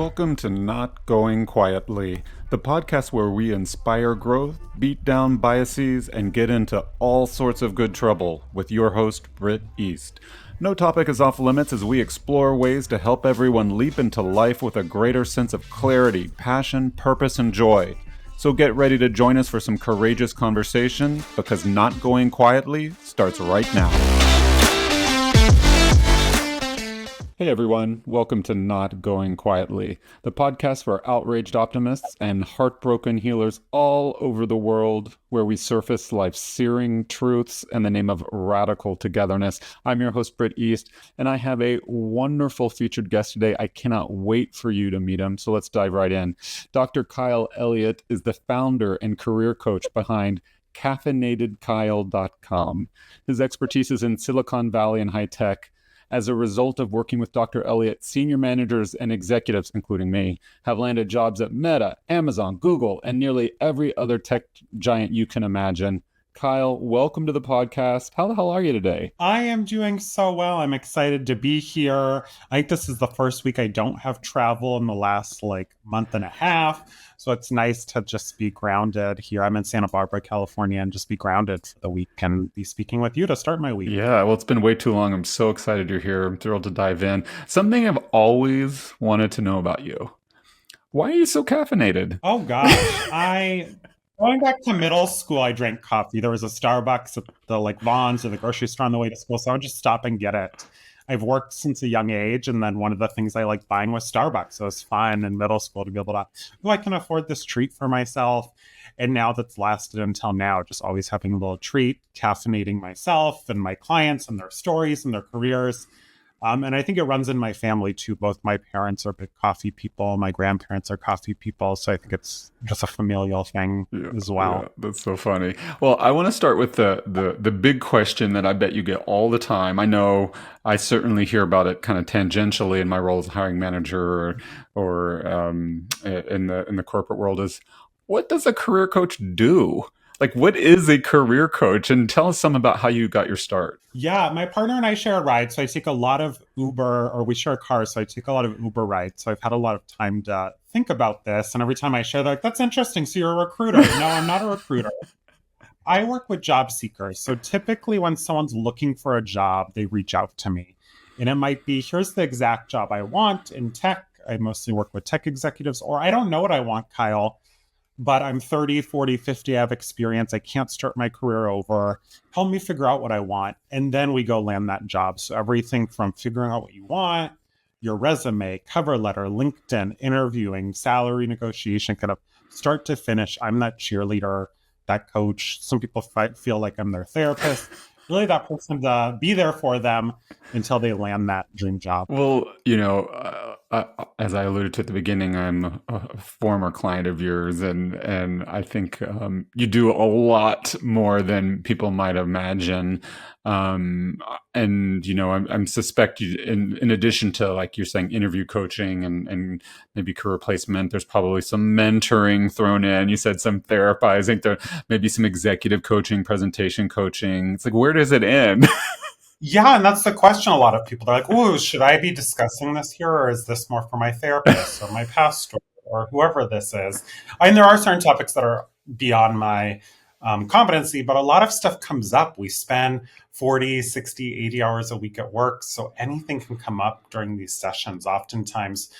Welcome to Not Going Quietly, the podcast where we inspire growth, beat down biases, and get into all sorts of good trouble with your host, Britt East. No topic is off limits as we explore ways to help everyone leap into life with a greater sense of clarity, passion, purpose, and joy. So get ready to join us for some courageous conversation, because Not Going Quietly starts right now. Hey everyone, welcome to Not Going Quietly, the podcast for outraged optimists and heartbroken healers all over the world, where we surface life's searing truths in the name of radical togetherness. I'm your host, Britt East, and I have a wonderful featured guest today. I cannot wait for you to meet him, so let's dive right in. Dr. Kyle Elliott is the founder and career coach behind caffeinatedkyle.com. His expertise is in Silicon Valley and high tech. As a result of working with Dr. Elliott, senior managers and executives, including me, have landed jobs at Meta, Amazon, Google, and nearly every other tech giant you can imagine. Kyle, welcome to the podcast. How the hell are you today? I am doing so well. I'm excited to be here. I think this is the first week I don't have travel in the last month and a half. So it's nice to just be grounded here. I'm in Santa Barbara, California, and just be grounded for the week and be speaking with you to start my week. Yeah, well, it's been way too long. I'm so excited you're here. I'm thrilled to dive in. Something I've always wanted to know about you. Why are you so caffeinated? Oh, gosh. Going back to middle school, I drank coffee. There was a Starbucks at the Vons or the grocery store on the way to school, so I would just stop and get it. I've worked since a young age, and then one of the things I liked buying was Starbucks. So it was fun in middle school to be able to, I can afford this treat for myself. And now that's lasted until now, just always having a little treat, caffeinating myself and my clients and their stories and their careers. And I think it runs in my family too. Both my parents are big coffee people. My grandparents are coffee people. So I think it's just a familial thing as well. Yeah, that's so funny. Well, I want to start with the big question that I bet you get all the time. I know I certainly hear about it kind of tangentially in my role as a hiring manager or in the corporate world is, what does a career coach do? What is a career coach? And tell us some about how you got your start. Yeah, my partner and I share a ride. So I take a lot of Uber, or we share a car. So I take a lot of Uber rides. So I've had a lot of time to think about this. And every time I share, they're like, that's interesting. So you're a recruiter. No, I'm not a recruiter. I work with job seekers. So typically when someone's looking for a job, they reach out to me. And it might be, here's the exact job I want in tech. I mostly work with tech executives. Or I don't know what I want, Kyle, but I'm 30, 40, 50, I have experience. I can't start my career over. Help me figure out what I want. And then we go land that job. So everything from figuring out what you want, your resume, cover letter, LinkedIn, interviewing, salary negotiation, kind of start to finish. I'm that cheerleader, that coach. Some people feel like I'm their therapist. Really that person to be there for them until they land that dream job. Well, as I alluded to at the beginning, I'm a former client of yours, and I think you do a lot more than people might imagine. I'm suspect you, in addition to you're saying interview coaching and maybe career placement, there's probably some mentoring thrown in. You said some therapizing, there maybe some executive coaching, presentation coaching. It's where does it end? Yeah, and that's the question. A lot of people, they're like, oh, should I be discussing this here, or is this more for my therapist or my pastor or whoever this is? And there are certain topics that are beyond my competency, but a lot of stuff comes up. We spend 40, 60, 80 hours a week at work, so anything can come up during these sessions. Oftentimes,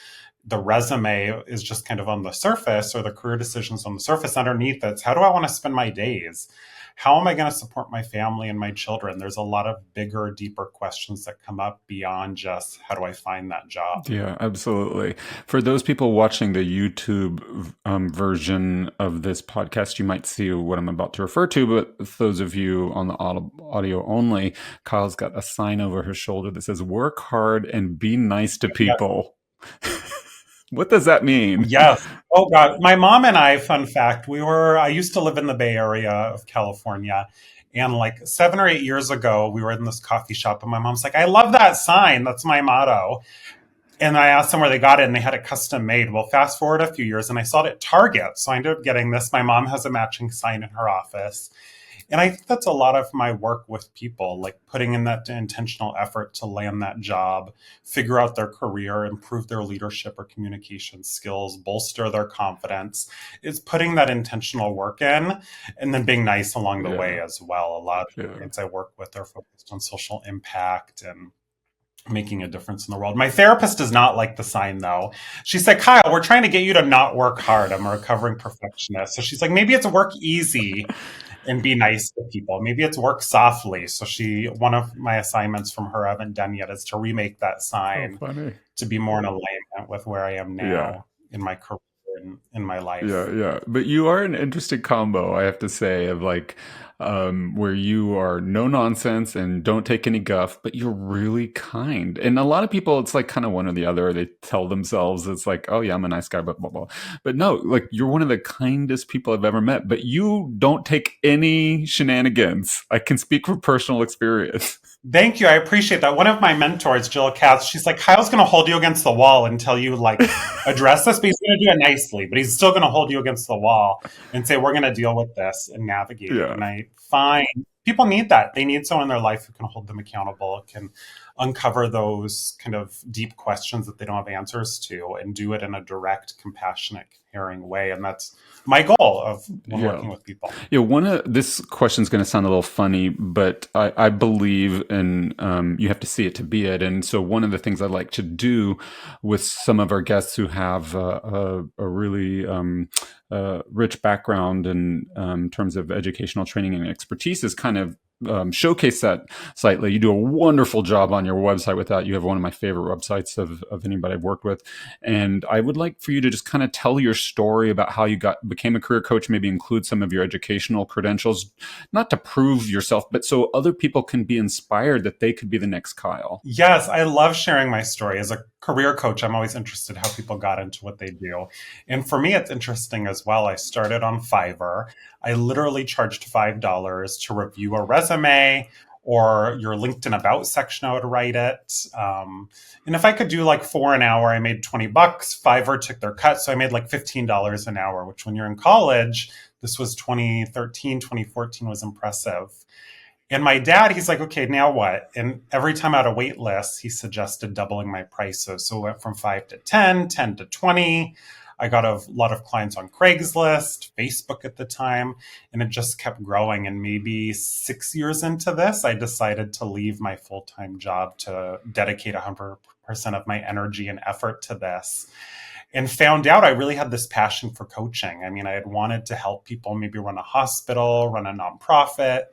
the resume is just kind of on the surface, or the career decisions on the surface. Underneath it's, how do I want to spend my days? How am I going to support my family and my children? There's a lot of bigger, deeper questions that come up beyond just how do I find that job? Yeah, absolutely. For those people watching the YouTube version of this podcast, you might see what I'm about to refer to. But those of you on the audio only, Kyle's got a sign over his shoulder that says, work hard and be nice to people. Yes. What does that mean? Yes. Oh, God. My mom and I, fun fact, I used to live in the Bay Area of California. And 7 or 8 years ago, we were in this coffee shop and my mom's like, I love that sign. That's my motto. And I asked them where they got it and they had it custom made. Well, fast forward a few years and I saw it at Target. So I ended up getting this. My mom has a matching sign in her office. And I think that's a lot of my work with people, like putting in that intentional effort to land that job, figure out their career, improve their leadership or communication skills, bolster their confidence, is putting that intentional work in and then being nice along the way Yeah. as well. A lot of the Yeah. clients I work with are focused on social impact and making a difference in the world. My therapist does not like the sign though. She said, Kyle, we're trying to get you to not work hard. I'm a recovering perfectionist. So she's like, maybe it's work easy and be nice to people. Maybe it's work softly. So one of my assignments from her I haven't done yet is to remake that Oh, sign funny. to be more in alignment with where I am Yeah. now in my career and in my Yeah, life. yeah. But you are an interesting combo, I have to say, of like where you are no nonsense and don't take any guff, but you're really kind. And a lot of people, it's like kind of one or the other. They tell themselves it's like, oh yeah, I'm a nice guy, but blah blah. But no, like you're one of the kindest people I've ever met. But you don't take any shenanigans. I can speak from personal experience. Thank you. I appreciate that. One of my mentors, Jill Katz, she's like, Kyle's going to hold you against the wall until you like address this, but he's going to do it nicely, but he's still going to hold you against the wall and say, we're going to deal with this and navigate it. Yeah. And I find people need that. They need someone in their life who can hold them accountable, can uncover those kind of deep questions that they don't have answers to and do it in a direct, compassionate, caring way. And that's my goal of when Yeah. working with people. Yeah, one of this question is going to sound a little funny, but I believe in you have to see it to be it. And so, one of the things I like to do with some of our guests who have a really rich background in terms of educational training and expertise is kind of showcase that slightly. You do a wonderful job on your website with that. You have one of my favorite websites of anybody I've worked with. And I would like for you to just kind of tell your story about how you became a career coach, maybe include some of your educational credentials, not to prove yourself, but so other people can be inspired that they could be the next Kyle. Yes, I love sharing my story. As a career coach, I'm always interested how people got into what they do. And for me, it's interesting as well. I started on Fiverr. I literally charged $5 to review a resume or your LinkedIn about section. I would write it. And if I could do like 4 an hour, I made 20 bucks. Fiverr took their cut. So I made like $15 an hour, which when you're in college, this was 2013, 2014 was impressive. And my dad, he's like, okay, now what? And every time I had a wait list, he suggested doubling my prices. So it went from 5 to 10, 10 to 20. I got a lot of clients on Craigslist, Facebook at the time, and it just kept growing. And maybe 6 years into this, I decided to leave my full-time job to dedicate 100% of my energy and effort to this. And found out I really had this passion for coaching. I mean, I had wanted to help people maybe run a hospital, run a nonprofit,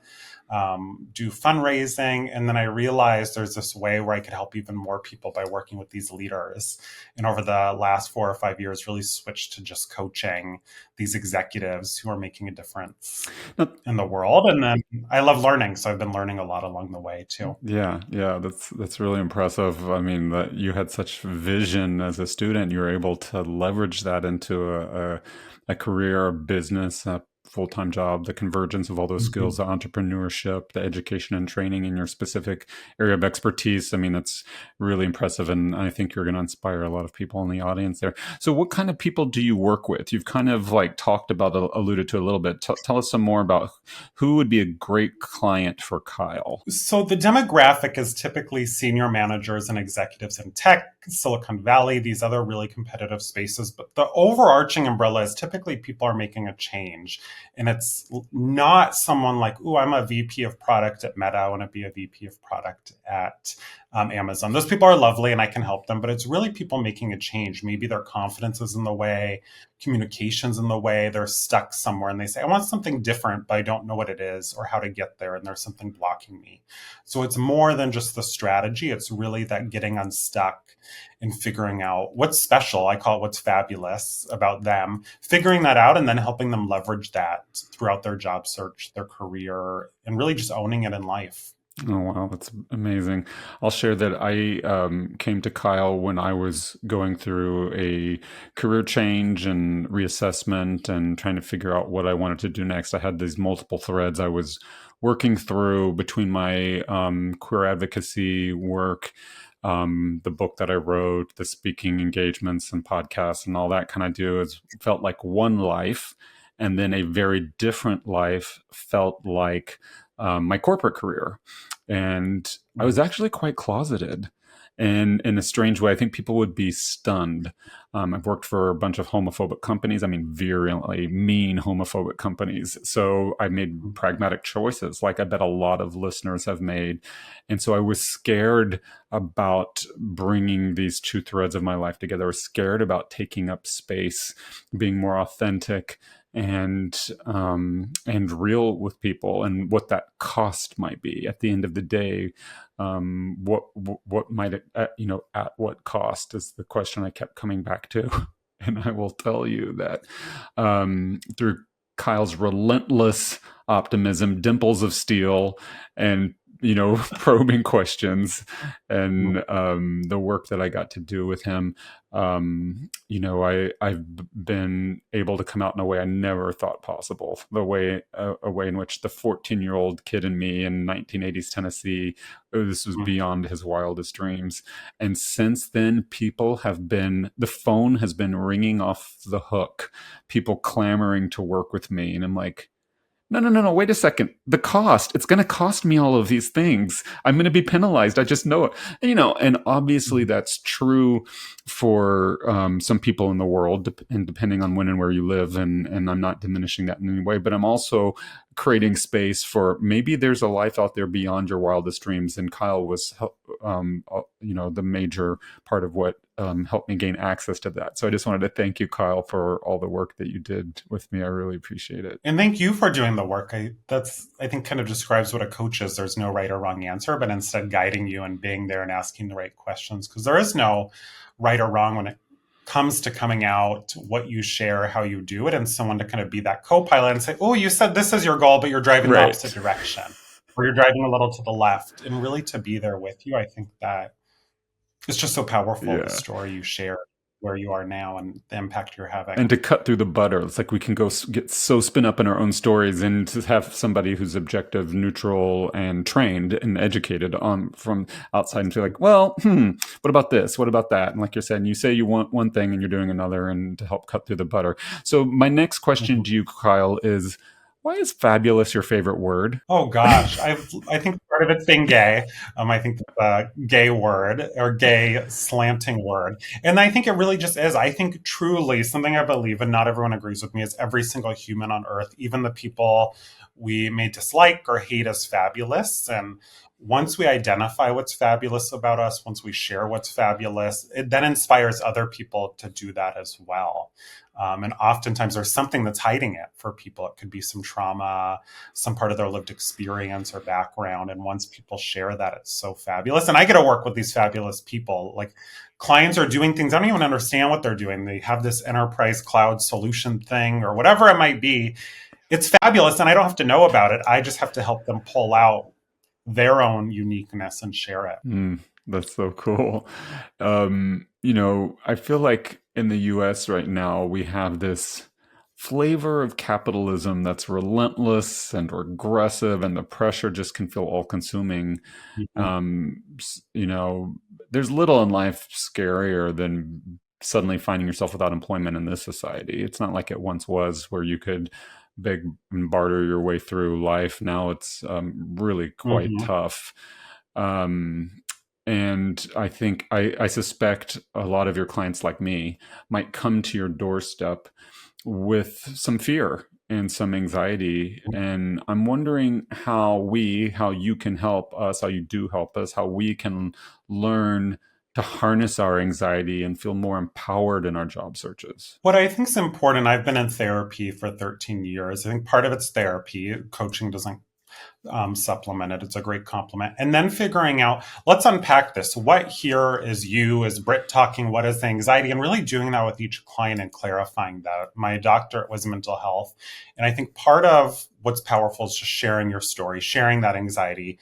do fundraising. And then I realized there's this way where I could help even more people by working with these leaders. And over the last 4 or 5 years, really switched to just coaching these executives who are making a difference Now, in the world. And then I love learning. So I've been learning a lot along the way too. yeah, yeah, that's really impressive. I mean, that you had such vision as a student, you were able to leverage that into a career, a business, a full-time job, the convergence of all those skills, Mhm. the entrepreneurship, the education and training in your specific area of expertise. I mean, that's really impressive, and I think you're going to inspire a lot of people in the audience there. So, what kind of people do you work with? You've kind of like talked about, alluded to a little bit. Tell us some more about who would be a great client for Kyle. So the demographic is typically senior managers and executives in tech, Silicon Valley, these other really competitive spaces. But the overarching umbrella is typically people are making a change. And it's not someone like, oh, I'm a VP of product at Meta. I want to be a VP of product at Amazon. Those people are lovely and I can help them, but it's really people making a change. Maybe their confidence is in the way, communications in the way, they're stuck somewhere and they say, I want something different, but I don't know what it is or how to get there. And there's something blocking me. So it's more than just the strategy. It's really that getting unstuck and figuring out what's special. I call it what's fabulous about them, figuring that out and then helping them leverage that throughout their job search, their career, and really just owning it in life. Oh, wow, that's amazing. I'll share that I came to Kyle when I was going through a career change and reassessment and trying to figure out what I wanted to do next. I had these multiple threads I was working through between my queer advocacy work, the book that I wrote, the speaking engagements and podcasts and all that kind of do. It felt like one life. And then a very different life felt like my corporate career. And I was actually quite closeted. And in a strange way, I think people would be stunned. I've worked for a bunch of homophobic companies. I mean, virulently mean homophobic companies. So I made pragmatic choices, like I bet a lot of listeners have made. And so I was scared about bringing these two threads of my life together. I was scared about taking up space, being more authentic, and real with people, and what that cost might be at the end of the day. What might it, at what cost is the question I kept coming back to. And I will tell you that through Kyle's relentless optimism, dimples of steel, and probing questions, and the work that I got to do with him, I've been able to come out in a way I never thought possible. A way in which the 14-year-old kid in me in 1980s Tennessee, this was beyond his wildest dreams. And since then, the phone has been ringing off the hook, people clamoring to work with me. And I'm like, no, wait a second. The cost, it's going to cost me all of these things. I'm going to be penalized. I just know it. And obviously that's true for some people in the world, and depending on when and where you live. And I'm not diminishing that in any way, but I'm also creating space for maybe there's a life out there beyond your wildest dreams. And Kyle was, the major part of what helped me gain access to that. So I just wanted to thank you, Kyle, for all the work that you did with me. I really appreciate it. And thank you for doing the work. I think kind of describes what a coach is. There's no right or wrong answer, but instead guiding you and being there and asking the right questions, because there is no right or wrong when it comes to coming out, what you share, how you do it, and someone to kind of be that co-pilot and say, oh, you said this is your goal, but you're driving the opposite direction, or you're driving a little to the left, and really to be there with you. I think that it's just so powerful, the story you share, where you are now and the impact you're having. And to cut through the butter, it's like we can go get so spin up in our own stories, and to have somebody who's objective, neutral, and trained and educated from outside and be like, well, what about this? What about that? And like you're saying, you say you want one thing and you're doing another, and to help cut through the butter. So my next question to you, Kyle, is, why is fabulous your favorite word? Oh gosh, I think part of it's being gay. I think the gay word, or gay slanting word, and I think it really just is. I think truly something I believe, and not everyone agrees with me, is every single human on earth, even the people we may dislike or hate, is fabulous. And once we identify what's fabulous about us, once we share what's fabulous, it then inspires other people to do that as well. And oftentimes there's something that's hiding it for people. It could be some trauma, some part of their lived experience or background. And once people share that, it's so fabulous. And I get to work with these fabulous people. Like, clients are doing things, I don't even understand what they're doing. They have this enterprise cloud solution thing or whatever it might be. It's fabulous, and I don't have to know about it. I just have to help them pull out their own uniqueness and share it. That's so cool. I feel like in the US right now, we have this flavor of capitalism that's relentless and regressive, and the pressure just can feel all consuming. There's little in life scarier than suddenly finding yourself without employment in this society. It's not like it once was, where you could beg and barter your way through life. Now it's really quite tough. And I think, I suspect a lot of your clients, like me, might come to your doorstep with some fear and some anxiety. And I'm wondering how you can help us, how you do help us, how we can learn to harness our anxiety and feel more empowered in our job searches. What I think is important, I've been in therapy for 13 years. I think part of it's therapy. Coaching doesn't supplement it. It's a great compliment. And then figuring out, let's unpack this. What here is you, is Britt talking, what is the anxiety, and really doing that with each client and clarifying that. My doctorate was mental health. And I think part of what's powerful is just sharing your story, sharing that anxiety.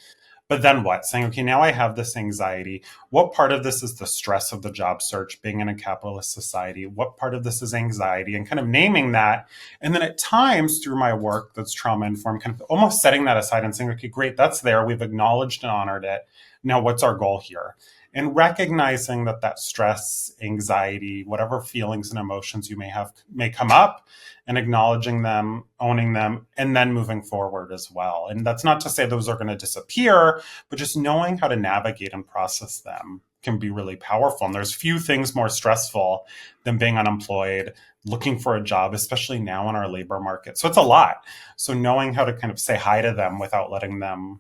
But then what? Saying, okay, now I have this anxiety. What part of this is the stress of the job search, being in a capitalist society? What part of this is anxiety? And kind of naming that. And then at times through my work that's trauma-informed, kind of almost setting that aside and saying, okay, great, that's there. We've acknowledged and honored it. Now, what's our goal here? and recognizing that stress, anxiety, whatever feelings and emotions you may come up, and acknowledging them, owning them, and then moving forward as well. And that's not to say those are going to disappear, but just knowing how to navigate and process them can be really powerful. And there's few things more stressful than being unemployed, looking for a job, especially now in our labor market. So it's a lot. So knowing how to kind of say hi to them without letting them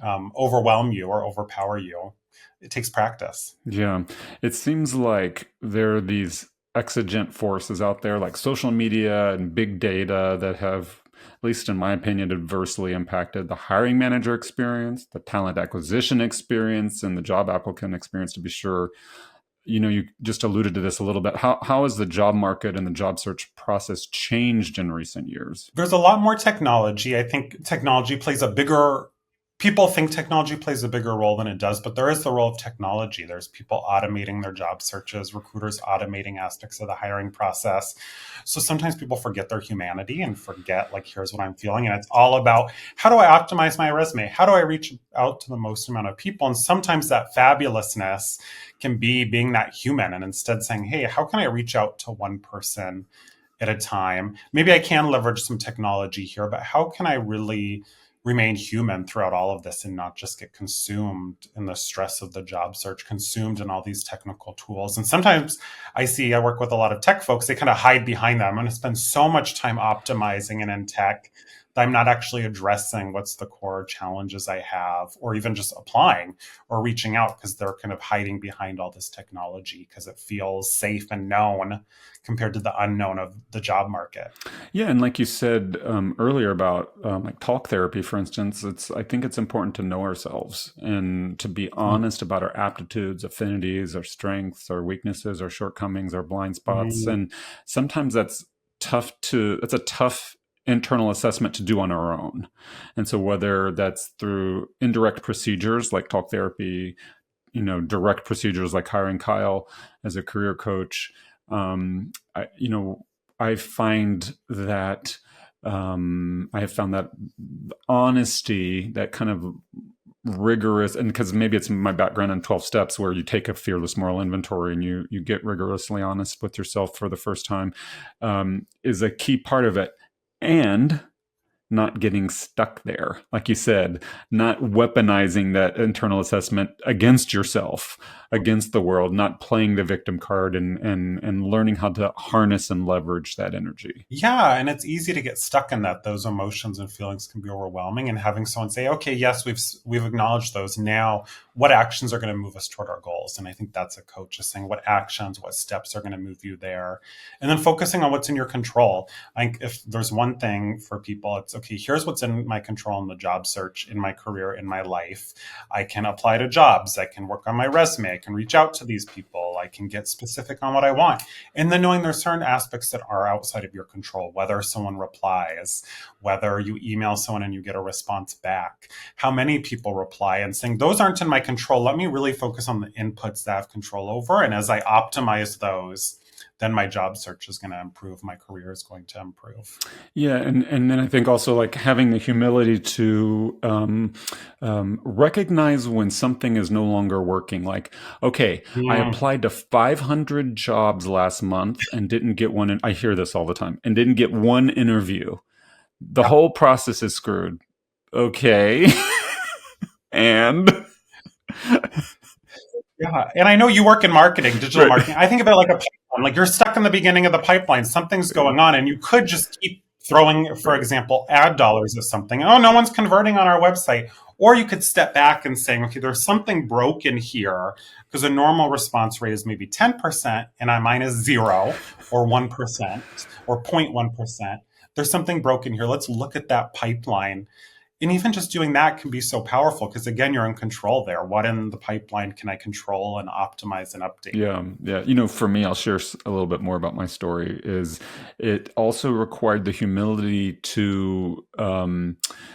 overwhelm you or overpower you, it takes practice. Yeah. It seems like there are these exigent forces out there like social media and big data that have, at least in my opinion, adversely impacted the hiring manager experience, the talent acquisition experience, and the job applicant experience, to be sure. You just alluded to this a little bit. How has the job market and the job search process changed in recent years? There's a lot more technology. I think technology plays a bigger people think technology plays a bigger role than it does, but there is the role of technology. There's people automating their job searches, recruiters automating aspects of the hiring process. So sometimes people forget their humanity and forget, like, here's what I'm feeling. And it's all about, how do I optimize my resume? How do I reach out to the most amount of people? And sometimes that fabulousness can be being that human and instead saying, hey, how can I reach out to one person at a time? Maybe I can leverage some technology here, but how can I really remain human throughout all of this and not just get consumed in the stress of the job search, consumed in all these technical tools? And sometimes I work with a lot of tech folks, they kind of hide behind them. I'm going to spend so much time optimizing and in tech that I'm not actually addressing what's the core challenges I have, or even just applying or reaching out, because they're kind of hiding behind all this technology because it feels safe and known compared to the unknown of the job market. Yeah, and like you said earlier about like talk therapy, for instance, I think it's important to know ourselves and to be honest about our aptitudes, affinities, our strengths, our weaknesses, our shortcomings, our blind spots, and sometimes that's a tough internal assessment to do on our own. And so whether that's through indirect procedures like talk therapy, direct procedures like hiring Kyle as a career coach, I find that I have found that honesty, that kind of rigorous, and because maybe it's my background in 12 steps where you take a fearless moral inventory and you get rigorously honest with yourself for the first time, is a key part of it. And not getting stuck there, like you said, not weaponizing that internal assessment against yourself, against the world, not playing the victim card, and learning how to harness and leverage that energy. Yeah, and it's easy to get stuck in that. Those emotions and feelings can be overwhelming, and having someone say, okay, yes, we've acknowledged those. Now, what actions are going to move us toward our goals? And I think that's a coach, just saying what actions, what steps are going to move you there. And then focusing on what's in your control. I think if there's one thing for people, it's okay, here's what's in my control in the job search, in my career, in my life. I can apply to jobs, I can work on my resume, I can reach out to these people, I can get specific on what I want. And then knowing there's certain aspects that are outside of your control, whether someone replies, whether you email someone and you get a response back, how many people reply, and saying those aren't in my control. Let me really focus on the inputs that I have control over. And as I optimize those, then my job search is going to improve. My career is going to improve. Yeah, and then I think also like having the humility to recognize when something is no longer working. Like, okay, I applied to 500 jobs last month and didn't get one. And I hear this all the time, and didn't get one interview. The whole process is screwed. Okay, and. Yeah. And I know you work in marketing, digital marketing. I think about like a pipeline, like you're stuck in the beginning of the pipeline. Something's going on, and you could just keep throwing, for example, ad dollars at something. Oh, no one's converting on our website. Or you could step back and say, okay, there's something broken here, because a normal response rate is maybe 10% and mine is 0 or 1% or 0.1%. There's something broken here. Let's look at that pipeline. And even just doing that can be so powerful, because again, you're in control there. What in the pipeline can I control and optimize and update? Yeah. For me, I'll share a little bit more about my story. Is it also required the humility to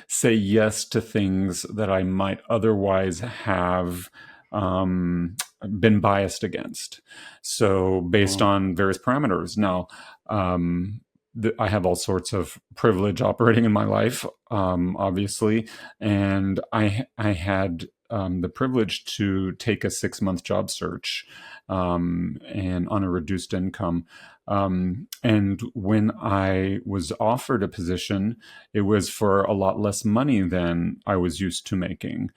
say yes to things that I might otherwise have been biased against. So based on various parameters. Now, I have all sorts of privilege operating in my life, obviously, and I had the privilege to take a 6-month job search, and on a reduced income. And when I was offered a position, it was for a lot less money than I was used to making.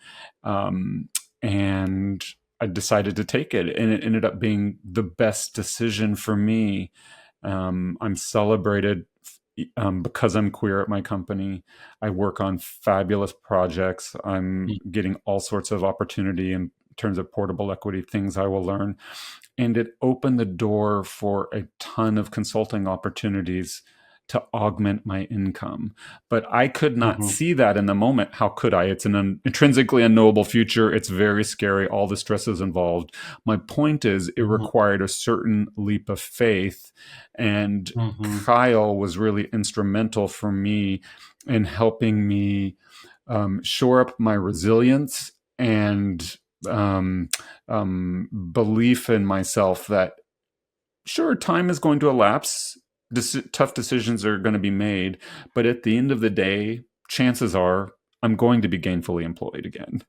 And I decided to take it, and it ended up being the best decision for me. I'm celebrated because I'm queer at my company. I work on fabulous projects. I'm getting all sorts of opportunity in terms of portable equity, things I will learn. And it opened the door for a ton of consulting opportunities to augment my income. But I could not Mhm. see that in the moment. How could I? It's an intrinsically unknowable future. It's very scary. All the stresses involved. My point is, it Mhm. required a certain leap of faith. And Mhm. Kyle was really instrumental for me in helping me shore up my resilience and belief in myself that sure, time is going to elapse. Tough decisions are going to be made, but at the end of the day, chances are I'm going to be gainfully employed again.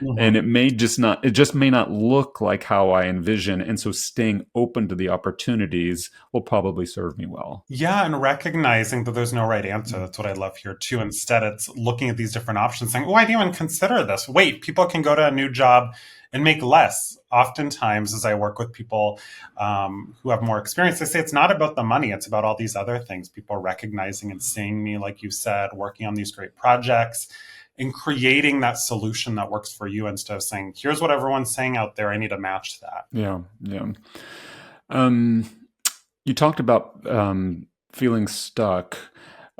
And Mhm. it just may not look like how I envision. And so staying open to the opportunities will probably serve me well. Yeah, and recognizing that there's no right answer. That's what I love here too. Instead, it's looking at these different options, saying, "Oh, I didn't even consider this. Wait, people can go to a new job and make less." Oftentimes, as I work with people who have more experience, they say it's not about the money; it's about all these other things. People recognizing and seeing me, like you said, working on these great projects and creating that solution that works for you instead of saying, "Here's what everyone's saying out there. I need to match that." Yeah, yeah. Um, you talked about feeling stuck.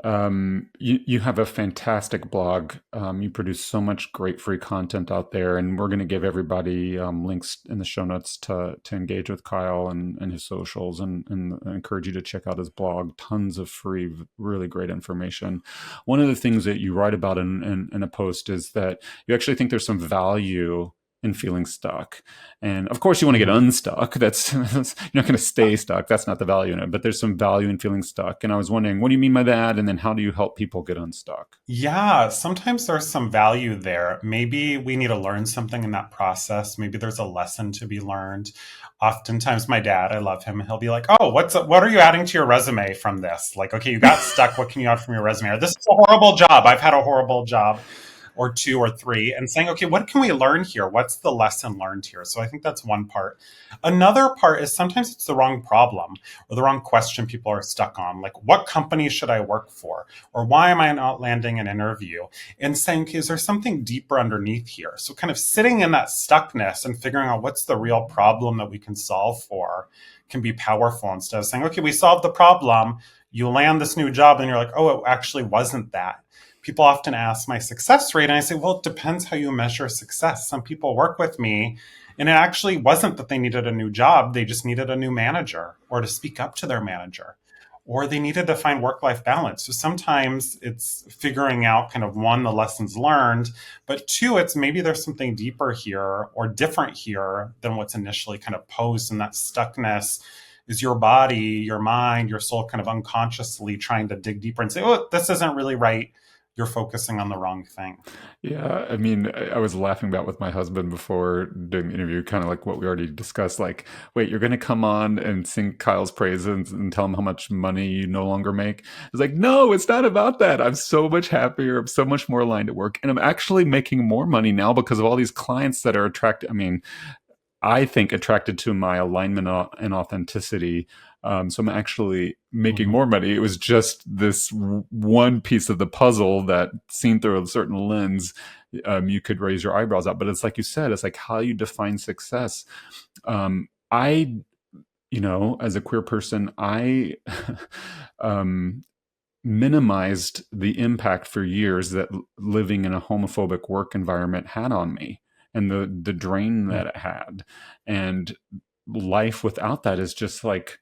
You have a fantastic blog. You produce so much great free content out there, and we're going to give everybody links in the show notes to engage with Kyle and his socials, and I encourage you to check out his blog. Tons of free, really great information. One of the things that you write about in a post is that you actually think there's some value in feeling stuck. And of course, you want to get Mhm. unstuck. You're not going to stay stuck. That's not the value in it. But there's some value in feeling stuck. And I was wondering, what do you mean by that? And then how do you help people get unstuck? Yeah, sometimes there's some value there. Maybe we need to learn something in that process. Maybe there's a lesson to be learned. Oftentimes, my dad, I love him. He'll be like, "Oh, what are you adding to your resume from this? Like, okay, you got stuck. What can you add from your resume? Or this is a horrible job. I've had a horrible job." Or two or three, and saying, okay, what can we learn here? What's the lesson learned here? So I think that's one part. Another part is sometimes it's the wrong problem or the wrong question people are stuck on. Like, what company should I work for? Or why am I not landing an interview? And saying, okay, is there something deeper underneath here? So kind of sitting in that stuckness and figuring out what's the real problem that we can solve for can be powerful instead of saying, okay, we solved the problem. You land this new job and you're like, oh, it actually wasn't that. People often ask my success rate, and I say, well, it depends how you measure success. Some people work with me, and it actually wasn't that they needed a new job, they just needed a new manager or to speak up to their manager, or they needed to find work life balance. So sometimes it's figuring out kind of one, the lessons learned, but two, it's maybe there's something deeper here or different here than what's initially kind of posed. And that stuckness is your body, your mind, your soul kind of unconsciously trying to dig deeper and say, oh, this isn't really right. You're focusing on the wrong thing. Yeah, I mean, I was laughing about with my husband before doing the interview, kind of like what we already discussed. Like, wait, you're going to come on and sing Kyle's praises and tell him how much money you no longer make? It's like, no, it's not about that. I'm so much happier. I'm so much more aligned at work. And I'm actually making more money now because of all these clients that are attracted. I mean, I think attracted to my alignment and authenticity. So I'm actually making Mhm. more money. It was just this one piece of the puzzle that, seen through a certain lens, you could raise your eyebrows at. But it's like you said, it's like how you define success. I, as a queer person, I minimized the impact for years that living in a homophobic work environment had on me, and the drain that it had. And life without that is just like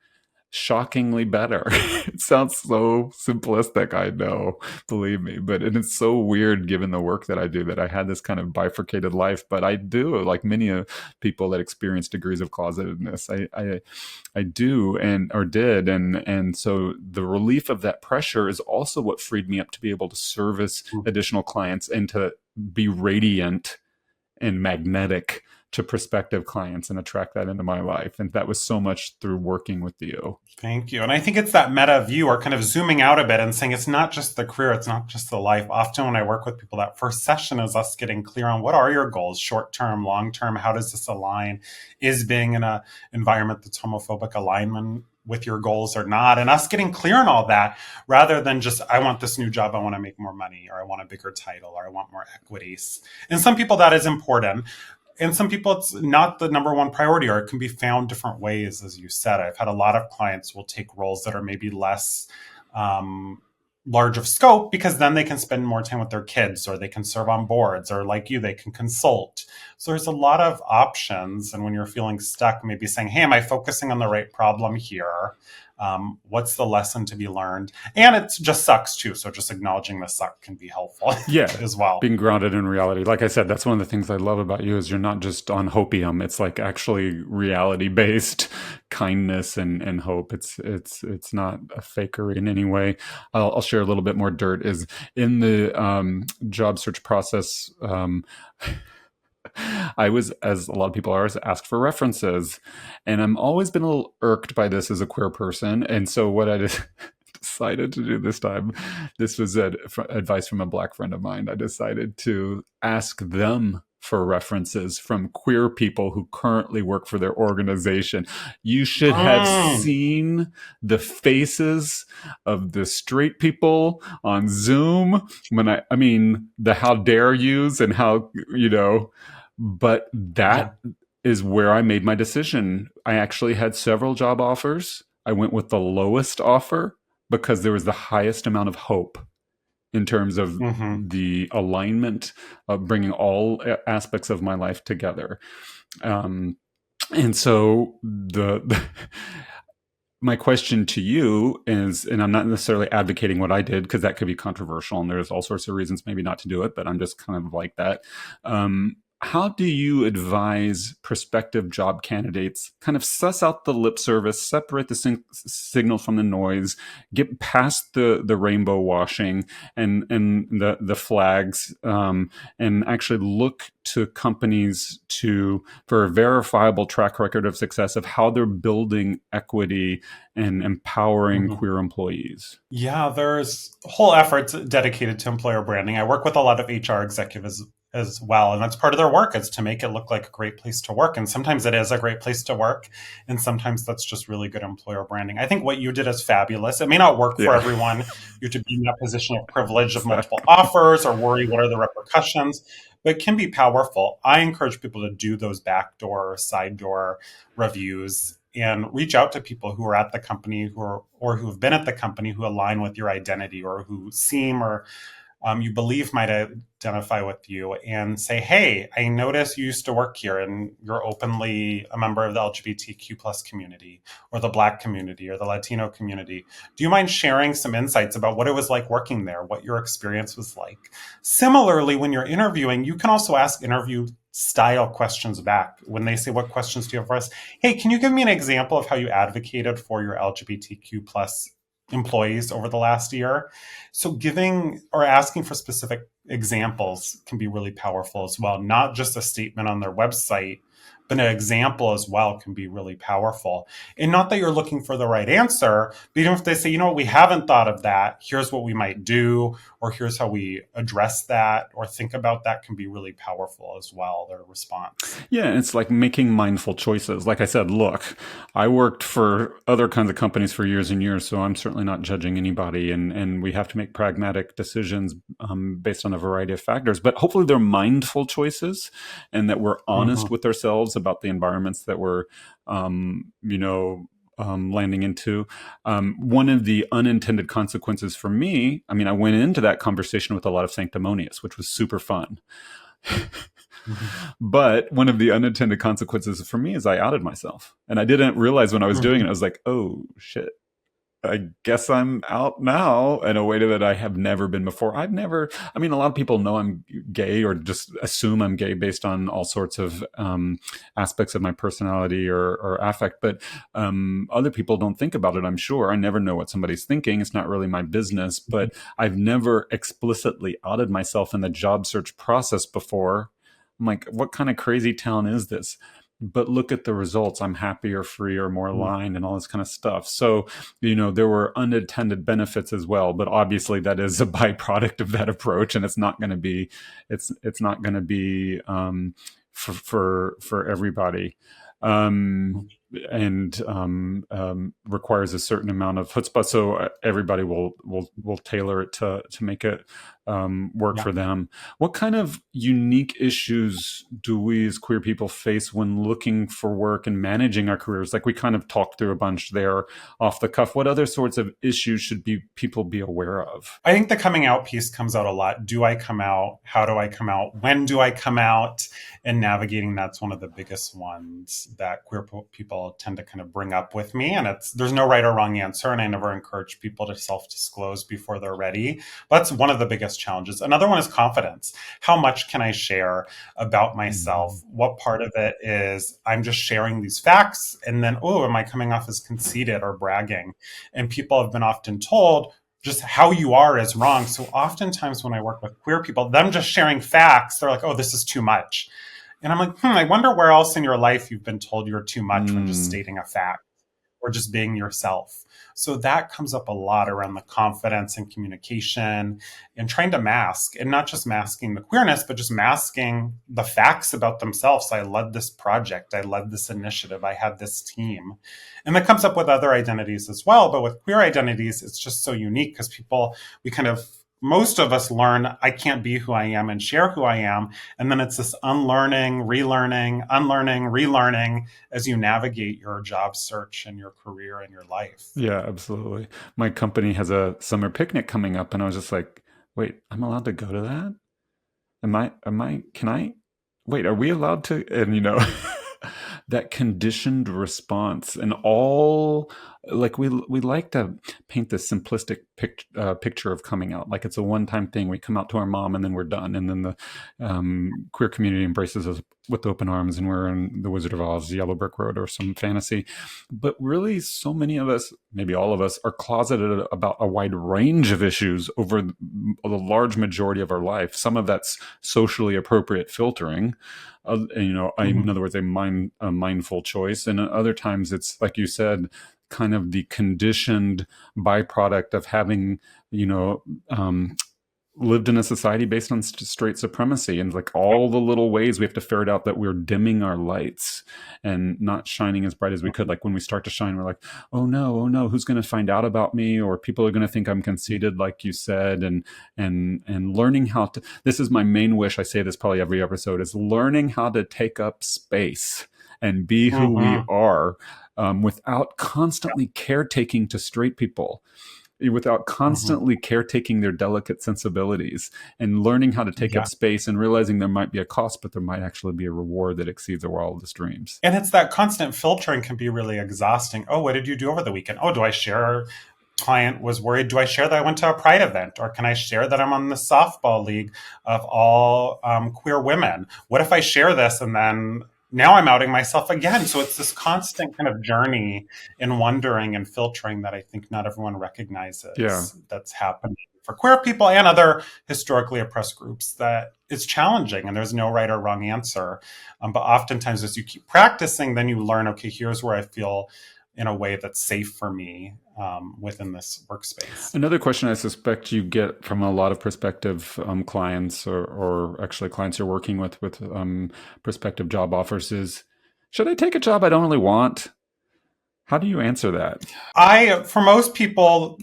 shockingly better. It sounds so simplistic, I know, believe me, but it's so weird given the work that I do that I had this kind of bifurcated life. But I do, like many people that experience degrees of closetedness. I do, and or did, and so the relief of that pressure is also what freed me up to be able to service Mhm. additional clients and to be radiant and magnetic to prospective clients and attract that into my life. And that was so much through working with you. Thank you. And I think it's that meta view, or kind of zooming out a bit and saying it's not just the career, it's not just the life. Often when I work with people, that first session is us getting clear on what are your goals, short term, long term, how does this align? Is being in an environment that's homophobic alignment with your goals or not? And us getting clear on all that, rather than just, I want this new job, I want to make more money, or I want a bigger title, or I want more equities. And some people that is important. And some people, it's not the number one priority, or it can be found different ways, as you said. I've had a lot of clients will take roles that are maybe less large of scope, because then they can spend more time with their kids, or they can serve on boards, or like you, they can consult. So there's a lot of options. And when you're feeling stuck, maybe saying, hey, am I focusing on the right problem here? What's the lesson to be learned? And it just sucks too. So just acknowledging the suck can be helpful as well. Being grounded in reality. Like I said, that's one of the things I love about you is you're not just on hopium. It's like actually reality-based kindness and hope. It's not a fakery in any way. I'll share a little bit more dirt is in the job search process. I was, as a lot of people are, asked for references. And I'm always been a little irked by this as a queer person. And so what I decided to do this time, this was advice from a Black friend of mine. I decided to ask them for references from queer people who currently work for their organization. You should have seen the faces of the straight people on Zoom when I mean, the how dare yous and how, but that is where I made my decision. I actually had several job offers. I went with the lowest offer because there was the highest amount of hope in terms of the alignment of bringing all aspects of my life together. And so my question to you is, and I'm not necessarily advocating what I did because that could be controversial and there's all sorts of reasons maybe not to do it, but I'm just kind of like that. How do you advise prospective job candidates kind of suss out the lip service, separate the signal from the noise, get past the rainbow washing and the flags, and actually look to companies for a verifiable track record of success of how they're building equity and empowering queer employees? Yeah, there's whole efforts dedicated to employer branding. I work with a lot of HR executives as well, and that's part of their work, is to make it look like a great place to work. And sometimes it is a great place to work, and sometimes that's just really good employer branding. I think what you did is fabulous. It may not work for everyone. You have to be in that position of privilege of multiple offers, or worry what are the repercussions, but it can be powerful. I encourage people to do those backdoor or side door reviews and reach out to people who are at the company or who have been at the company who align with your identity, or who seem or you believe might identify with you, and say, hey, I notice you used to work here and you're openly a member of the LGBTQ plus community, or the Black community, or the Latino community. Do you mind sharing some insights about what it was like working there, what your experience was like? Similarly, when you're interviewing, you can also ask interview style questions back. When they say, what questions do you have for us? Hey, can you give me an example of how you advocated for your LGBTQ plus employees over the last year? So giving or asking for specific examples can be really powerful as well. Not just a statement on their website, but an example as well can be really powerful. And not that you're looking for the right answer, but even if they say, you know what, we haven't thought of that, here's what we might do, or here's how we address that or think about that, can be really powerful as well, their response. Yeah, it's like making mindful choices. Like I said, look, I worked for other kinds of companies for years and years, so I'm certainly not judging anybody. And we have to make pragmatic decisions based on a variety of factors. But hopefully they're mindful choices, and that we're honest with ourselves about the environments that we're, landing into. One of the unintended consequences for me, I mean, I went into that conversation with a lot of sanctimonious, which was super fun. But one of the unintended consequences for me is I outed myself. And I didn't realize when I was doing it, I was like, oh, shit. I guess I'm out now in a way that I have never been before. A lot of people know I'm gay, or just assume I'm gay based on all sorts of aspects of my personality or affect. But other people don't think about it, I'm sure. I never know what somebody's thinking. It's not really my business. But I've never explicitly outed myself in the job search process before. I'm like, what kind of crazy town is this? But look at the results. I'm happier, freer, more aligned, and all this kind of stuff. So, there were unintended benefits as well, but obviously that is a byproduct of that approach, and it's not going to be, it's not going to be for everybody. And requires a certain amount of chutzpah, so everybody will tailor it to make it work for them. What kind of unique issues do we as queer people face when looking for work and managing our careers? Like we kind of talked through a bunch there off the cuff. What other sorts of issues should people be aware of? I think the coming out piece comes out a lot. Do I come out? How do I come out? When do I come out? And navigating that's one of the biggest ones that queer people tend to kind of bring up with me. And there's no right or wrong answer. And I never encourage people to self-disclose before they're ready. But that's one of the biggest challenges. Another one is confidence. How much can I share about myself? What part of it is I'm just sharing these facts? And then, am I coming off as conceited or bragging? And people have been often told, just how you are is wrong. So oftentimes when I work with queer people, them just sharing facts, they're like, this is too much. And I'm like, I wonder where else in your life you've been told you're too much when just stating a fact or just being yourself. So that comes up a lot around the confidence and communication and trying to mask, and not just masking the queerness, but just masking the facts about themselves. I led this project. I led this initiative. I had this team. And that comes up with other identities as well. But with queer identities, it's just so unique because most of us learn, I can't be who I am and share who I am. And then it's this unlearning, relearning as you navigate your job search and your career and your life. Yeah, absolutely. My company has a summer picnic coming up, and I was just like, wait, I'm allowed to go to that? Can I, wait, are we allowed to? And, that conditioned response and all, like we like to paint this simplistic picture of coming out like it's a one-time thing. We come out to our mom and then we're done, and then the queer community embraces us with open arms, and we're in the Wizard of Oz, Yellow Brick Road, or some fantasy. But really, so many of us, maybe all of us, are closeted about a wide range of issues over the large majority of our life. Some of that's socially appropriate filtering, in other words, a mindful choice. And other times it's, like you said, kind of the conditioned byproduct of having, lived in a society based on straight supremacy, and like all the little ways we have to ferret out that we're dimming our lights and not shining as bright as we could. Like when we start to shine, we're like, oh no, who's going to find out about me? Or people are going to think I'm conceited, like you said. And learning how to, this is my main wish, I say this probably every episode, is learning how to take up space and be who we are, without constantly caretaking to straight people, without constantly caretaking their delicate sensibilities, and learning how to take up space and realizing there might be a cost, but there might actually be a reward that exceeds our wildest dreams. And it's that constant filtering can be really exhausting. What did you do over the weekend? Do I share? Client was worried, do I share that I went to a pride event? Or can I share that I'm on the softball league of all queer women? What if I share this and then now I'm outing myself again? So it's this constant kind of journey in wondering and filtering that I think not everyone recognizes that's happening for queer people and other historically oppressed groups. That it's challenging and there's no right or wrong answer. But oftentimes as you keep practicing, then you learn, okay, here's where I feel in a way that's safe for me within this workspace. Another question I suspect you get from a lot of prospective clients, or actually clients you're working with prospective job offers, is, should I take a job I don't really want? How do you answer that? For most people,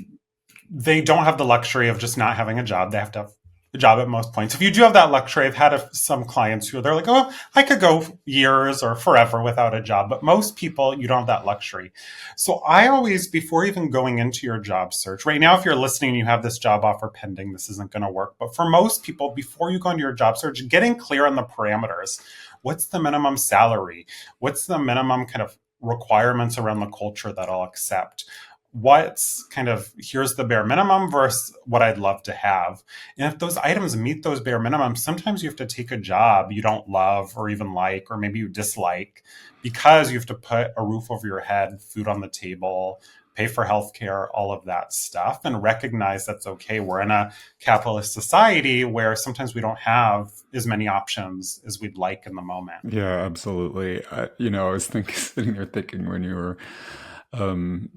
they don't have the luxury of just not having a job. They have to have a job at most points. If you do have that luxury, I've had some clients who they're like, I could go years or forever without a job. But most people, you don't have that luxury. So I always, before even going into your job search, right now, if you're listening and you have this job offer pending, this isn't going to work. But for most people, before you go into your job search, getting clear on the parameters. What's the minimum salary? What's the minimum kind of requirements around the culture that I'll accept? What's kind of, here's the bare minimum versus what I'd love to have. And if those items meet those bare minimums, sometimes you have to take a job you don't love or even like, or maybe you dislike, because you have to put a roof over your head, food on the table, pay for healthcare, all of that stuff, and recognize that's okay. We're in a capitalist society where sometimes we don't have as many options as we'd like in the moment. Yeah, absolutely. I was thinking, sitting there thinking when you were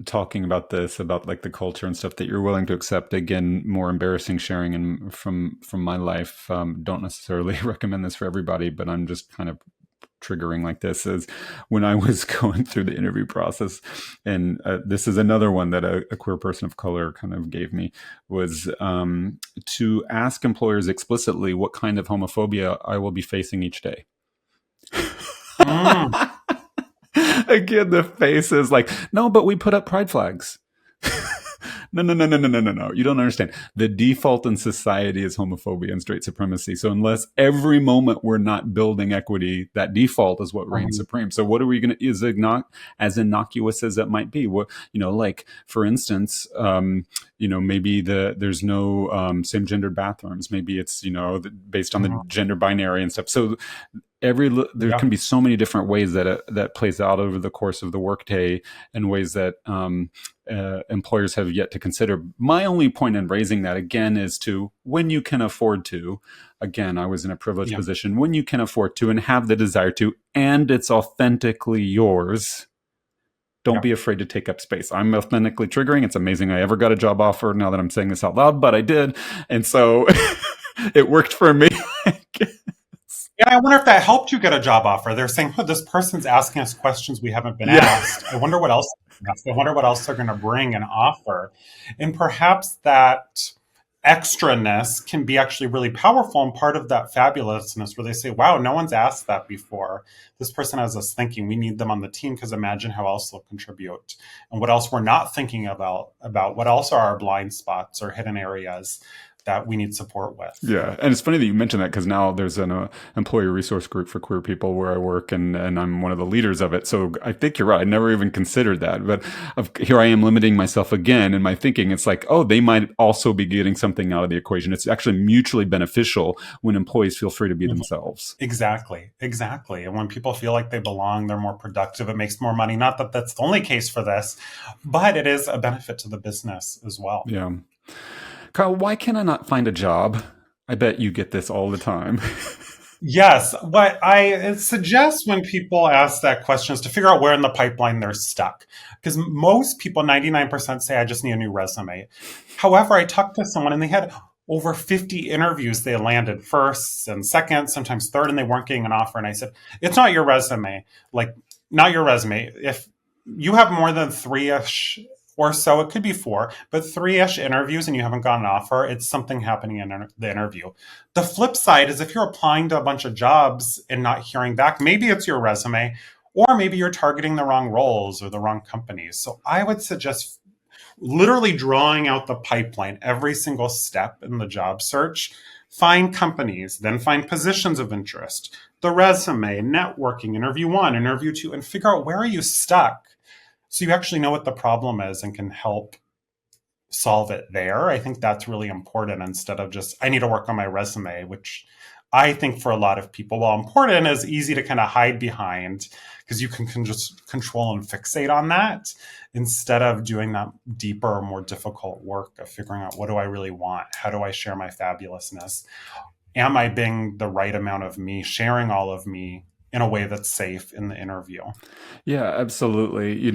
talking about this, about like the culture and stuff that you're willing to accept. Again, more embarrassing sharing and from my life. Don't necessarily recommend this for everybody, but I'm just kind of triggering like this is when I was going through the interview process, and this is another one that a queer person of color kind of gave me, was to ask employers explicitly what kind of homophobia I will be facing each day. Mm. Again, the face is like, no, but we put up pride flags. No, no, no, no, no, no, no, no. You don't understand. The default in society is homophobia and straight supremacy. So unless every moment we're not building equity, that default is what reigns supreme. So what are we going to, is it not as innocuous as it might be? What, like for instance, maybe there's no same gendered bathrooms. Maybe it's, based on the gender binary and stuff. So there can be so many different ways that plays out over the course of the workday, and ways that employers have yet to consider. My only point in raising that again is to, when you can afford to, again, I was in a privileged position, when you can afford to and have the desire to, and it's authentically yours, don't be afraid to take up space. I'm authentically triggering. It's amazing I ever got a job offer now that I'm saying this out loud, but I did. And so it worked for me. Yeah, I wonder if that helped you get a job offer. They're saying, oh, this person's asking us questions we haven't been asked. I wonder what else. I wonder what else they're going to bring and offer. And perhaps that extraness can be actually really powerful, and part of that fabulousness where they say, wow, no one's asked that before. This person has us thinking. We need them on the team, because imagine how else they'll contribute and what else we're not thinking about what else are our blind spots or hidden areas that we need support with. Yeah. And it's funny that you mentioned that, because now there's an employee resource group for queer people where I work, and I'm one of the leaders of it. So I think you're right. I never even considered that. But here I am limiting myself again in my thinking. It's like, oh, they might also be getting something out of the equation. It's actually mutually beneficial when employees feel free to be themselves. Exactly. And when people feel like they belong, they're more productive. It makes more money. Not that that's the only case for this, but it is a benefit to the business as well. Yeah. Kyle, why can I not find a job? I bet you get this all the time. Yes. What I suggest when people ask that question is to figure out where in the pipeline they're stuck. Because most people, 99%, say, I just need a new resume. However, I talked to someone and they had over 50 interviews. They landed first and second, sometimes third, and they weren't getting an offer. And I said, it's not your resume. Not your resume. If you have more than three-ish or so, it could be four, but three-ish interviews and you haven't got an offer, it's something happening in the interview. The flip side is if you're applying to a bunch of jobs and not hearing back, maybe it's your resume, or maybe you're targeting the wrong roles or the wrong companies. So I would suggest literally drawing out the pipeline, every single step in the job search. Find companies, then find positions of interest, the resume, networking, interview 1, interview 2, and figure out where are you stuck, so you actually know what the problem is and can help solve it there. I think that's really important, instead of just, I need to work on my resume, which I think for a lot of people, while important, is easy to kind of hide behind, because you can just control and fixate on that, instead of doing that deeper, more difficult work of figuring out, what do I really want? How do I share my fabulousness? Am I being the right amount of me, sharing all of me in a way that's safe in the interview? Yeah, absolutely.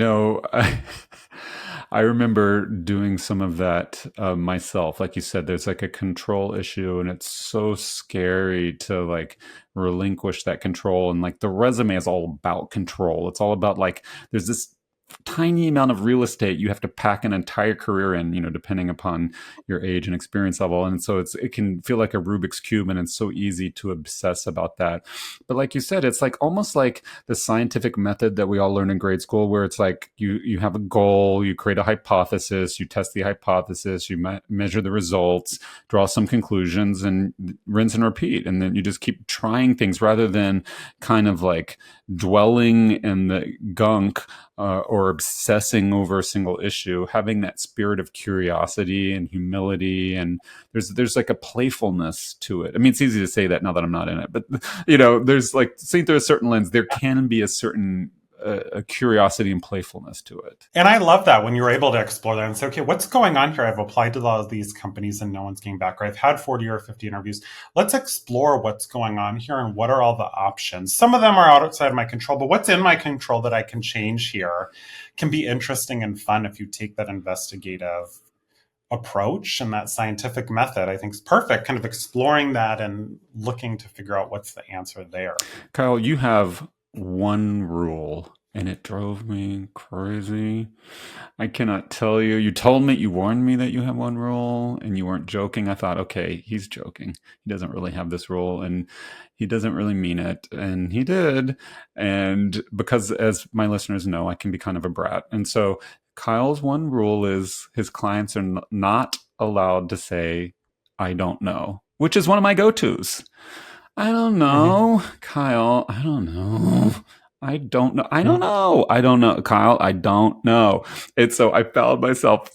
I remember doing some of that myself. Like you said, there's like a control issue, and it's so scary to like relinquish that control. And like the resume is all about control. It's all about like, there's this tiny amount of real estate you have to pack an entire career in, depending upon your age and experience level. And so it can feel like a Rubik's Cube, and it's so easy to obsess about that. But like you said, it's like almost like the scientific method that we all learned in grade school, where it's like you have a goal, you create a hypothesis, you test the hypothesis, you measure the results, draw some conclusions, and rinse and repeat. And then you just keep trying things, rather than kind of like dwelling in the gunk or obsessing over a single issue. Having that spirit of curiosity and humility, and there's like a playfulness to it. I mean, it's easy to say that now that I'm not in it, but there's like, seeing through a certain lens, there can be a certain a curiosity and playfulness to it. And I love that when you're able to explore that and say, okay, what's going on here? I've applied to a lot of these companies and no one's getting back, or I've had 40 or 50 interviews. Let's explore what's going on here and what are all the options. Some of them are outside of my control, but what's in my control that I can change here can be interesting and fun if you take that investigative approach and that scientific method. I think is perfect, kind of exploring that and looking to figure out what's the answer there. Kyle, you have one rule, and it drove me crazy. I cannot tell you. You told me, you warned me that you have one rule, and you weren't joking. I thought, okay, he's joking. He doesn't really have this rule, and he doesn't really mean it. And he did. And because, as my listeners know, I can be kind of a brat. And so Kyle's one rule is his clients are not allowed to say, I don't know, which is one of my go-tos. I don't know, Kyle. I don't know. I don't know. I don't know. I don't know, Kyle. I don't know. And so I found myself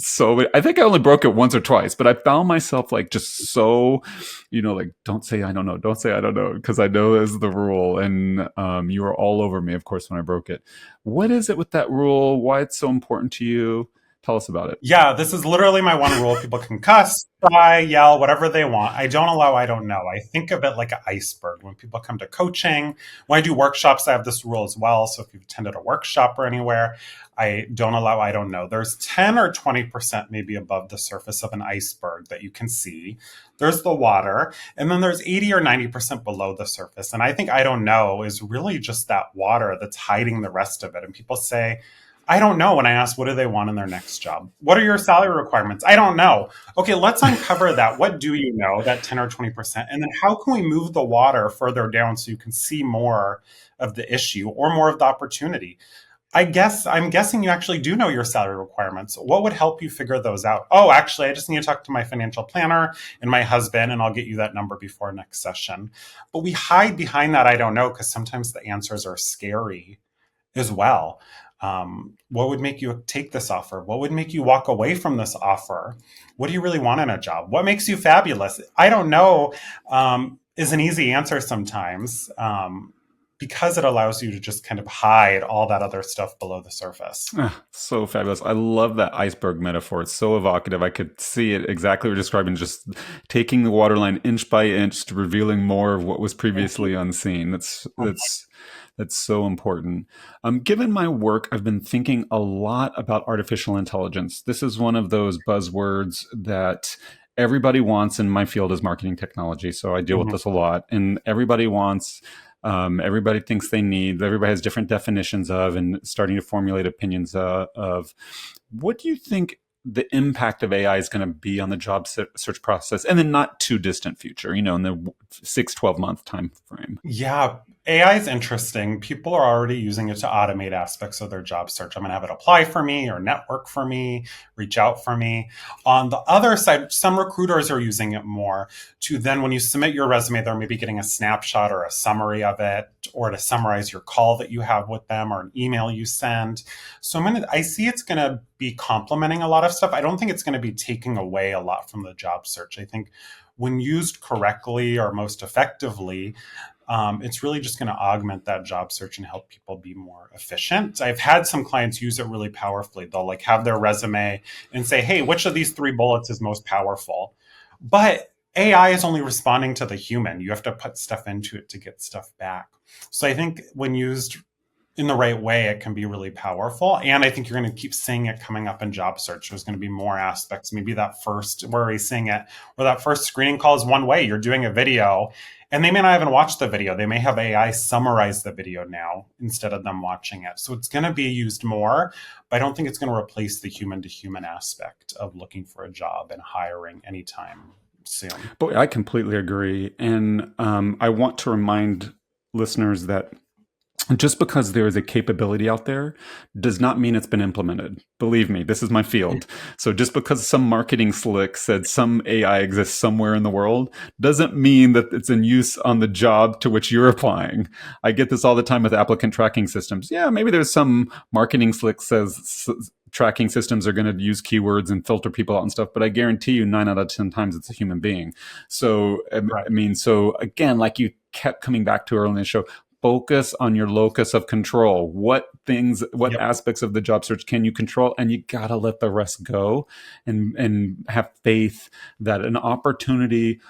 I think I only broke it once or twice, but I found myself like just so, like, don't say I don't know. Don't say I don't know, because I know that's the rule. And you were all over me, of course, when I broke it. What is it with that rule? Why it's so important to you? Tell us about it. Yeah, this is literally my one rule. People can cuss, cry, yell, whatever they want. I don't allow I don't know. I think of it like an iceberg. When people come to coaching, when I do workshops, I have this rule as well. So if you've attended a workshop or anywhere, I don't allow I don't know. There's 10 or 20% maybe above the surface of an iceberg that you can see. There's the water, and then there's 80 or 90% below the surface. And I think I don't know is really just that water that's hiding the rest of it. And people say, I don't know when I ask, what do they want in their next job? What are your salary requirements? I don't know. Okay, let's uncover that. What do you know, that 10 or 20%? And then how can we move the water further down so you can see more of the issue or more of the opportunity? I'm guessing you actually do know your salary requirements. What would help you figure those out? Oh, actually, I just need to talk to my financial planner and my husband, and I'll get you that number before next session. But we hide behind that I don't know because sometimes the answers are scary as well. What would make you take this offer? What would make you walk away from this offer? What do you really want in a job? What makes you fabulous? I don't know is an easy answer sometimes because it allows you to just kind of hide all that other stuff below the surface. So fabulous. I love that iceberg metaphor. It's so evocative. I could see it exactly what you're describing, just taking the waterline inch by inch, revealing more of what was previously unseen. That's so important. Given my work, I've been thinking a lot about artificial intelligence. This is one of those buzzwords that everybody wants, and my field is marketing technology, so I deal with this a lot. And everybody wants, everybody thinks they need, everybody has different definitions of, and starting to formulate opinions of. What do you think the impact of AI is going to be on the job search process, and then not too distant future, in the 6-12 month time frame? Yeah, AI is interesting. People are already using it to automate aspects of their job search. I'm going to have it apply for me or network for me, reach out for me. On the other side, some recruiters are using it more to then, when you submit your resume, they're maybe getting a snapshot or a summary of it, or to summarize your call that you have with them or an email you send. So I see it's going to be complementing a lot of stuff. I don't think it's going to be taking away a lot from the job search. I think when used correctly or most effectively, it's really just going to augment that job search and help people be more efficient. I've had some clients use it really powerfully. They'll have their resume and say, hey, which of these 3 bullets is most powerful? But AI is only responding to the human. You have to put stuff into it to get stuff back. So I think when used in the right way, it can be really powerful. And I think you're going to keep seeing it coming up in job search. There's going to be more aspects. Maybe that first, we're already seeing it, or that first screening call is one way. You're doing a video and they may not even watch the video. They may have AI summarize the video now instead of them watching it. So it's going to be used more, but I don't think it's going to replace the human to human aspect of looking for a job and hiring anytime soon. Boy, I completely agree. And I want to remind listeners that just because there is a capability out there does not mean it's been implemented. Believe me, this is my field. So just because some marketing slick said some AI exists somewhere in the world doesn't mean that it's in use on the job to which you're applying. I get this all the time with applicant tracking systems. Yeah, maybe there's some marketing slick says tracking systems are going to use keywords and filter people out and stuff, but I guarantee you 9 out of 10 times it's a human being. So, right. I mean, so again, like you kept coming back to earlier in the show, focus on your locus of control. What things, what Yep. aspects of the job search can you control? And you gotta let the rest go, and have faith that an opportunity,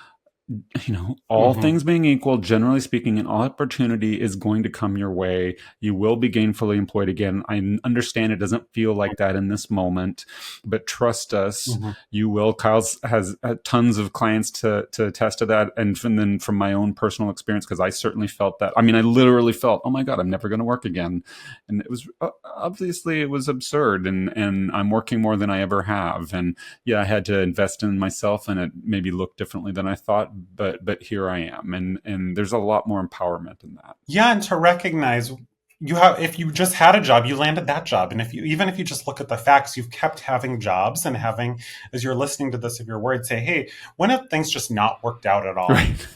all Hmm. things being equal, generally speaking, an opportunity is going to come your way. You will be gainfully employed again. I understand it doesn't feel like that in this moment, but trust us, Hmm. you will. Kyle's has tons of clients to attest to that. And then from my own personal experience, because I certainly felt that. I mean, I literally felt, oh my God, I'm never going to work again. And it was obviously it was absurd. And I'm working more than I ever have. And yeah, I had to invest in myself, and it maybe looked differently than I thought, but here I am, and there's a lot more empowerment in that. Yeah, and to recognize you have, if you just had a job, you landed that job. And if you, even if you just look at the facts, you've kept having jobs and having, as you're listening to this, if your words say, hey, when have things just not worked out at all? Right.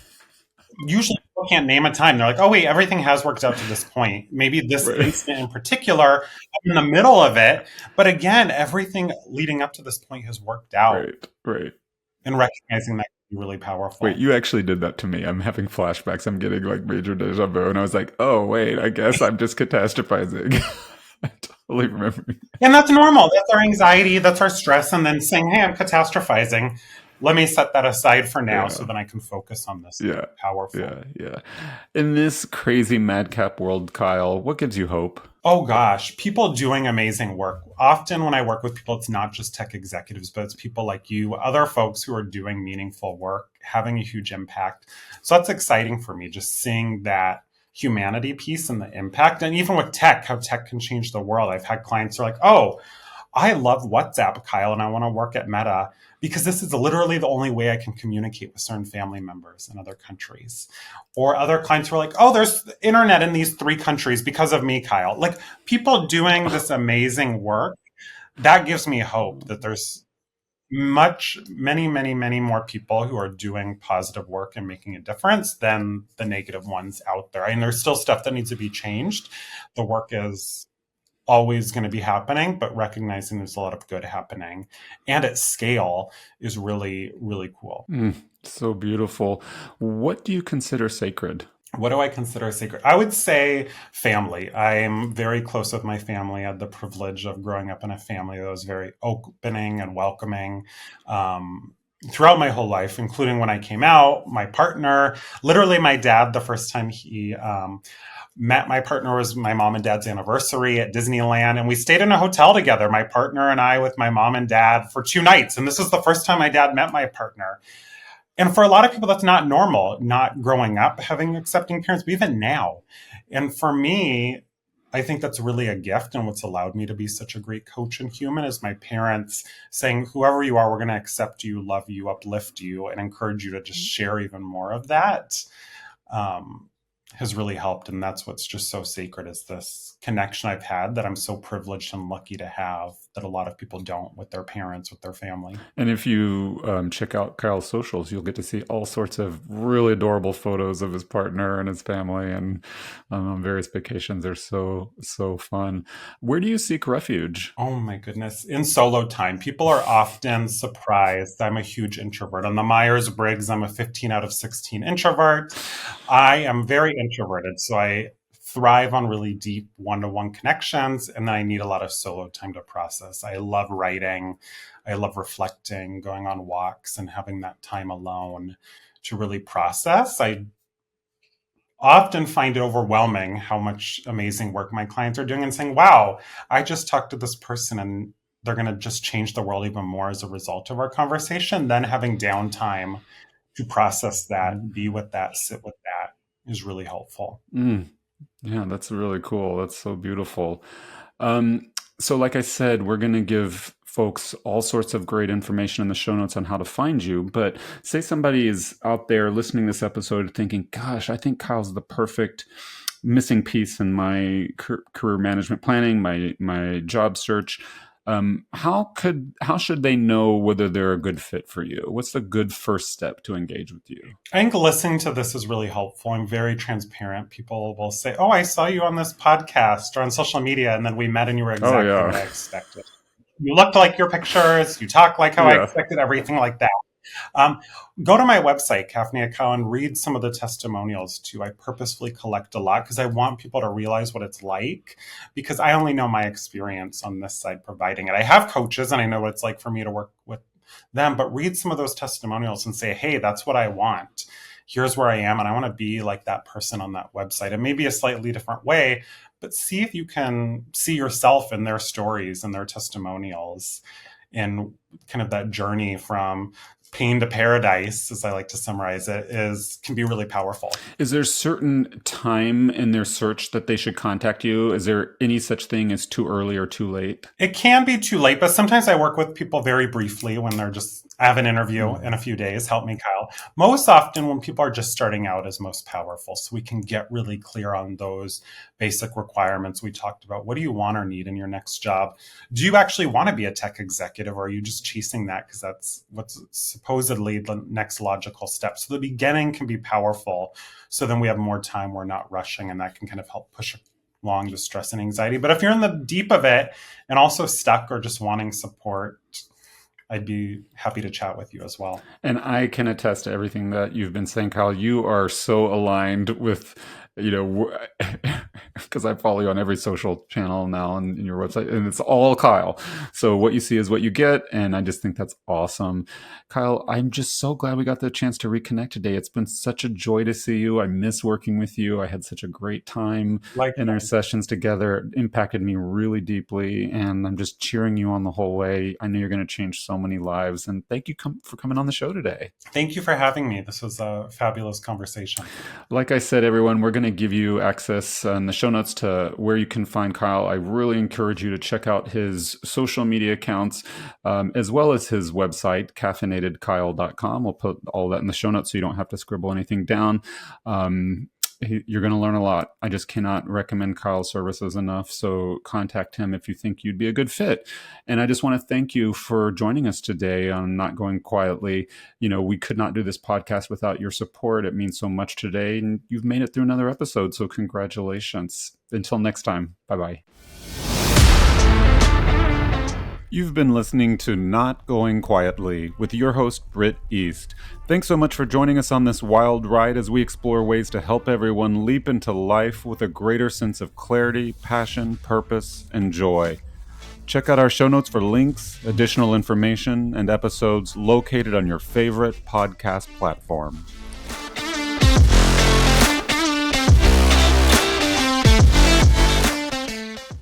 Usually people can't name a time. They're like, oh, wait, everything has worked out to this point. Maybe this Right. instant in particular, I'm in the middle of it. But again, everything leading up to this point has worked out. Right. Right. And recognizing that can be really Wait, powerful. you actually did that to me. I'm having flashbacks. I'm getting like major deja vu, and I was like, oh wait, I guess I'm just catastrophizing. I totally remember. And that's normal. That's our anxiety, that's our stress. And then saying, hey, I'm catastrophizing. Let me set that aside for now so Yeah. then I can focus on this. Yeah. Powerful. Yeah. Yeah. In this crazy madcap world, Kyle, what gives you hope? Oh gosh, people doing amazing work. Often when I work with people, it's not just tech executives, but it's people like you, other folks who are doing meaningful work, having a huge impact. So that's exciting for me, just seeing that humanity piece and the impact. And even with tech, how tech can change the world. I've had clients who are like, oh, I love WhatsApp, Kyle, and I want to work at Meta because this is literally the only way I can communicate with certain family members in other countries. Or other clients who are like, oh, there's internet in these 3 countries because of me, Kyle. Like people doing this amazing work, that gives me hope that there's many more people who are doing positive work and making a difference than the negative ones out there. I mean, there's still stuff that needs to be changed. The work is always going to be happening, but recognizing there's a lot of good happening and at scale is really, really cool. So beautiful. What do you consider sacred? What do I consider sacred? I would say family. I'm very close with my family. I had the privilege of growing up in a family that was very opening and welcoming. Throughout my whole life, including when I came out, my partner, literally my dad, the first time he met my partner was my mom and dad's anniversary at Disneyland. And we stayed in a hotel together, my partner and I, with my mom and dad for 2 nights. And this was the first time my dad met my partner. And for a lot of people, that's not normal, not growing up having accepting parents, but even now. And for me, I think that's really a gift. And what's allowed me to be such a great coach and human is my parents saying, whoever you are, we're going to accept you, love you, uplift you, and encourage you to just share even more of that. Has really helped. And that's what's just so sacred is this connection I've had that I'm so privileged and lucky to have that a lot of people don't with their parents, with their family. And if you check out Kyle's socials, you'll get to see all sorts of really adorable photos of his partner and his family, and on various vacations. They're so fun. Where do you seek refuge? Oh my goodness. In solo time, people are often surprised. I'm a huge introvert. On the Myers Briggs, I'm a 15 out of 16 introvert. I am very introverted. So I thrive on really deep one to one connections. And then I need a lot of solo time to process. I love writing. I love reflecting, going on walks, and having that time alone to really process. I often find it overwhelming how much amazing work my clients are doing and saying, wow, I just talked to this person and they're going to just change the world even more as a result of our conversation. Then having downtime to process that, be with that, sit with that is really helpful. Mm. Yeah, that's really cool. That's so beautiful. Um, so, like I said, we're going to give folks all sorts of great information in the show notes on how to find you. But say somebody is out there listening to this episode thinking, gosh, I think Kyle's the perfect missing piece in my career management planning, my job search. How should they know whether they're a good fit for you? What's the good first step to engage with you? I think listening to this is really helpful. I'm very transparent. People will say, oh, I saw you on this podcast or on social media, and then we met and you were Oh exactly what I yeah, expected. You looked like your pictures, you talk like how I yeah. expected, everything like that. Um, Go to my website, Caffeinated Cow, and read some of the testimonials too. I purposefully collect a lot because I want people to realize what it's like, because I only know my experience on this side providing it. I have coaches and I know what it's like for me to work with them, but read some of those testimonials and say, hey, that's what I want. Here's where I am, and I want to be like that person on that website. And maybe a slightly different way, but see if you can see yourself in their stories and their testimonials, and kind of that journey from pain to paradise, as I like to summarize it, is can be really powerful. Is there certain time in their search that they should contact you? Is there any such thing as too early or too late? It can be too late, but sometimes I work with people very briefly when they're just, I have an interview in a few days. Help me, Kyle. Most often when people are just starting out is most powerful. So we can get really clear on those basic requirements we talked about. What do you want or need in your next job? Do you actually want to be a tech executive, or are you just chasing that because that's what's supposedly the next logical step? So the beginning can be powerful. So then we have more time. We're not rushing, and that can kind of help push along the stress and anxiety. But if you're in the deep of it and also stuck or just wanting support, I'd be happy to chat with you as well. And I can attest to everything that you've been saying, Kyle. You are so aligned with, because I follow you on every social channel now and in your website, and it's all Kyle. So what you see is what you get, and I just think that's awesome. Kyle, I'm just so glad we got the chance to reconnect today. It's been such a joy to see you. I miss working with you. I had such a great time in our sessions together. It impacted me really deeply, and I'm just cheering you on the whole way. I know you're going to change so many lives, and thank you for coming on the show today. Thank you for having me. This was a fabulous conversation. Like I said, everyone, we're going to give you access in the show notes to where you can find Kyle. I really encourage you to check out his social media accounts, as well as his website, caffeinatedkyle.com. We'll put all that in the show notes so you don't have to scribble anything down. You're going to learn a lot. I just cannot recommend Kyle's services enough. So contact him if you think you'd be a good fit. And I just want to thank you for joining us today on Not Going Quietly. We could not do this podcast without your support. It means so much today, and you've made it through another episode. So congratulations. Until next time. Bye-bye. You've been listening to Not Going Quietly with your host, Britt East. Thanks so much for joining us on this wild ride as we explore ways to help everyone leap into life with a greater sense of clarity, passion, purpose, and joy. Check out our show notes for links, additional information, and episodes located on your favorite podcast platform.